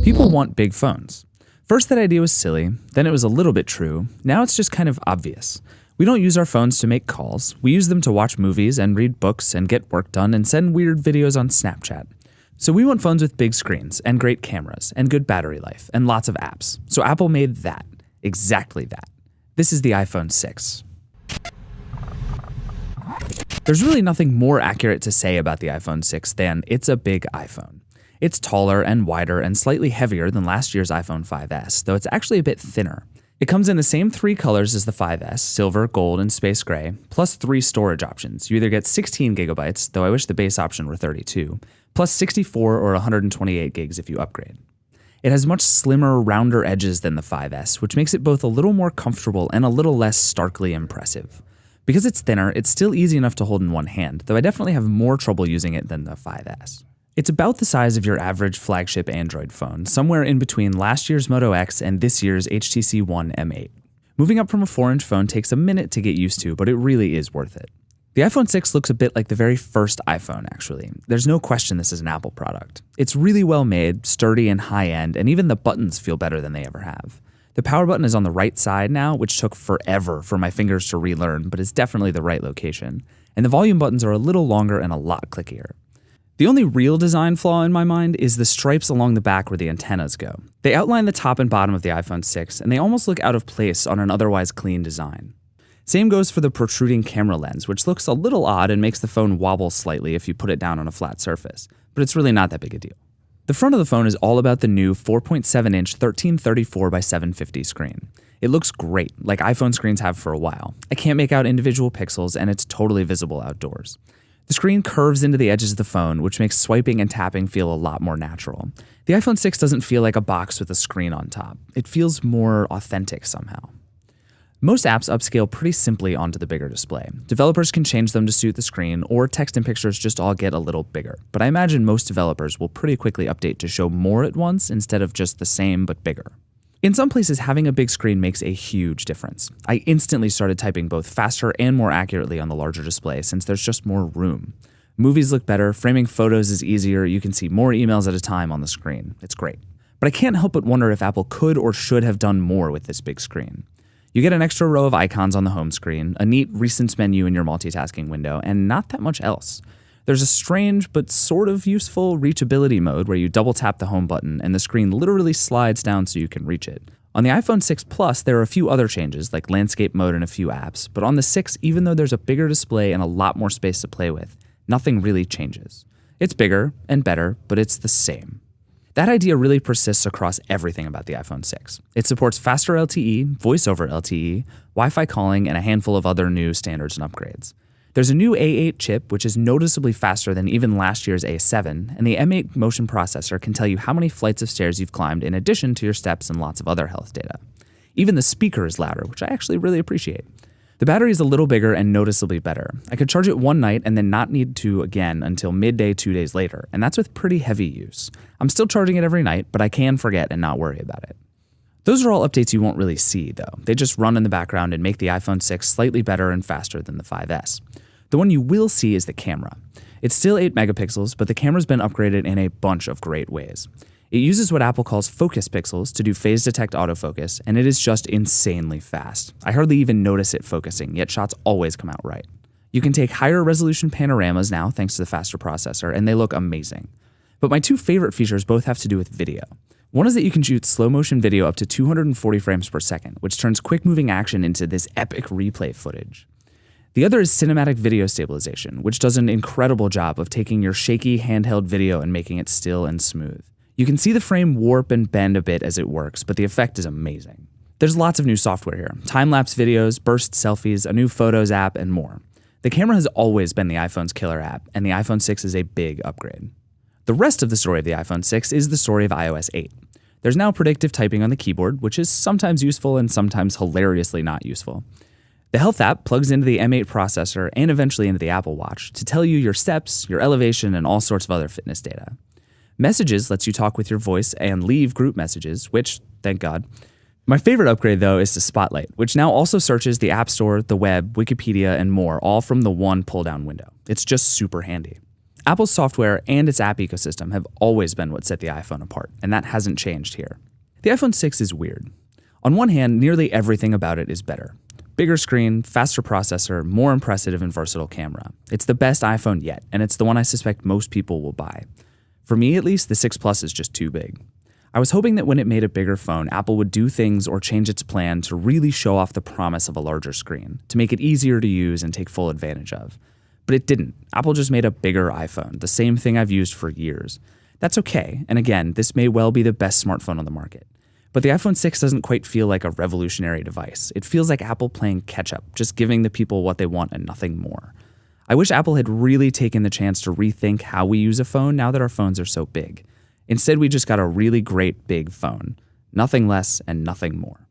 People want big phones. First, that idea was silly, then it was a little bit true, now it's just kind of obvious. We don't use our phones to make calls, we use them to watch movies and read books and get work done and send weird videos on Snapchat. So we want phones with big screens and great cameras and good battery life and lots of apps. So Apple made that, exactly that. This is the iPhone 6. There's really nothing more accurate to say about the iPhone 6 than it's a big iPhone. It's taller and wider and slightly heavier than last year's iPhone 5S, though it's actually a bit thinner. It comes in the same 3 colors as the 5S, silver, gold, and space gray, plus 3 storage options. You either get 16 gigabytes, though I wish the base option were 32, plus 64 or 128 gigs if you upgrade. It has much slimmer, rounder edges than the 5S, which makes it both a little more comfortable and a little less starkly impressive. Because it's thinner, it's still easy enough to hold in one hand, though I definitely have more trouble using it than the 5S. It's about the size of your average flagship Android phone, somewhere in between last year's Moto X and this year's HTC One M8. Moving up from a 4-inch phone takes a minute to get used to, but it really is worth it. The iPhone 6 looks a bit like the very first iPhone, actually. There's no question this is an Apple product. It's really well made, sturdy and high-end, and even the buttons feel better than they ever have. The power button is on the right side now, which took forever for my fingers to relearn, but is definitely the right location. And the volume buttons are a little longer and a lot clickier. The only real design flaw in my mind is the stripes along the back where the antennas go. They outline the top and bottom of the iPhone 6, and they almost look out of place on an otherwise clean design. Same goes for the protruding camera lens, which looks a little odd and makes the phone wobble slightly if you put it down on a flat surface, but it's really not that big a deal. The front of the phone is all about the new 4.7-inch 1334 by 750 screen. It looks great, like iPhone screens have for a while. I can't make out individual pixels, and it's totally visible outdoors. The screen curves into the edges of the phone, which makes swiping and tapping feel a lot more natural. The iPhone 6 doesn't feel like a box with a screen on top. It feels more authentic somehow. Most apps upscale pretty simply onto the bigger display. Developers can change them to suit the screen, or text and pictures just all get a little bigger. But I imagine most developers will pretty quickly update to show more at once instead of just the same but bigger. In some places, having a big screen makes a huge difference. I instantly started typing both faster and more accurately on the larger display since there's just more room. Movies look better, framing photos is easier, you can see more emails at a time on the screen. It's great. But I can't help but wonder if Apple could or should have done more with this big screen. You get an extra row of icons on the home screen, a neat recents menu in your multitasking window, and not that much else. There's a strange but sort of useful reachability mode where you double tap the home button and the screen literally slides down so you can reach it. On the iPhone 6 Plus, there are a few other changes like landscape mode and a few apps, but on the 6, even though there's a bigger display and a lot more space to play with, nothing really changes. It's bigger and better, but it's the same. That idea really persists across everything about the iPhone 6. It supports faster LTE, voice over LTE, Wi-Fi calling, and a handful of other new standards and upgrades. There's a new A8 chip, which is noticeably faster than even last year's A7, and the M8 motion processor can tell you how many flights of stairs you've climbed in addition to your steps and lots of other health data. Even the speaker is louder, which I actually really appreciate. The battery is a little bigger and noticeably better. I could charge it one night and then not need to again until midday 2 days later, and that's with pretty heavy use. I'm still charging it every night, but I can forget and not worry about it. Those are all updates you won't really see, though. They just run in the background and make the iPhone 6 slightly better and faster than the 5S. The one you will see is the camera. It's still 8 megapixels, but the camera's been upgraded in a bunch of great ways. It uses what Apple calls focus pixels to do phase detect autofocus, and it is just insanely fast. I hardly even notice it focusing, yet shots always come out right. You can take higher resolution panoramas now thanks to the faster processor, and they look amazing. But my 2 favorite features both have to do with video. One is that you can shoot slow motion video up to 240 frames per second, which turns quick moving action into this epic replay footage. The other is cinematic video stabilization, which does an incredible job of taking your shaky handheld video and making it still and smooth. You can see the frame warp and bend a bit as it works, but the effect is amazing. There's lots of new software here. Time-lapse videos, burst selfies, a new Photos app, and more. The camera has always been the iPhone's killer app, and the iPhone 6 is a big upgrade. The rest of the story of the iPhone 6 is the story of iOS 8. There's now predictive typing on the keyboard, which is sometimes useful and sometimes hilariously not useful. The Health app plugs into the M8 processor and eventually into the Apple Watch to tell you your steps, your elevation, and all sorts of other fitness data. Messages lets you talk with your voice and leave group messages, which, thank God. My favorite upgrade, though, is to Spotlight, which now also searches the App Store, the web, Wikipedia, and more, all from the one pull-down window. It's just super handy. Apple's software and its app ecosystem have always been what set the iPhone apart, and that hasn't changed here. The iPhone 6 is weird. On one hand, nearly everything about it is better. Bigger screen, faster processor, more impressive and versatile camera. It's the best iPhone yet, and it's the one I suspect most people will buy. For me, at least, the 6 Plus is just too big. I was hoping that when it made a bigger phone, Apple would do things or change its plan to really show off the promise of a larger screen, to make it easier to use and take full advantage of. But it didn't. Apple just made a bigger iPhone, the same thing I've used for years. That's okay, and again, this may well be the best smartphone on the market. But the iPhone 6 doesn't quite feel like a revolutionary device. It feels like Apple playing catch-up, just giving the people what they want and nothing more. I wish Apple had really taken the chance to rethink how we use a phone now that our phones are so big. Instead, we just got a really great big phone. Nothing less and nothing more.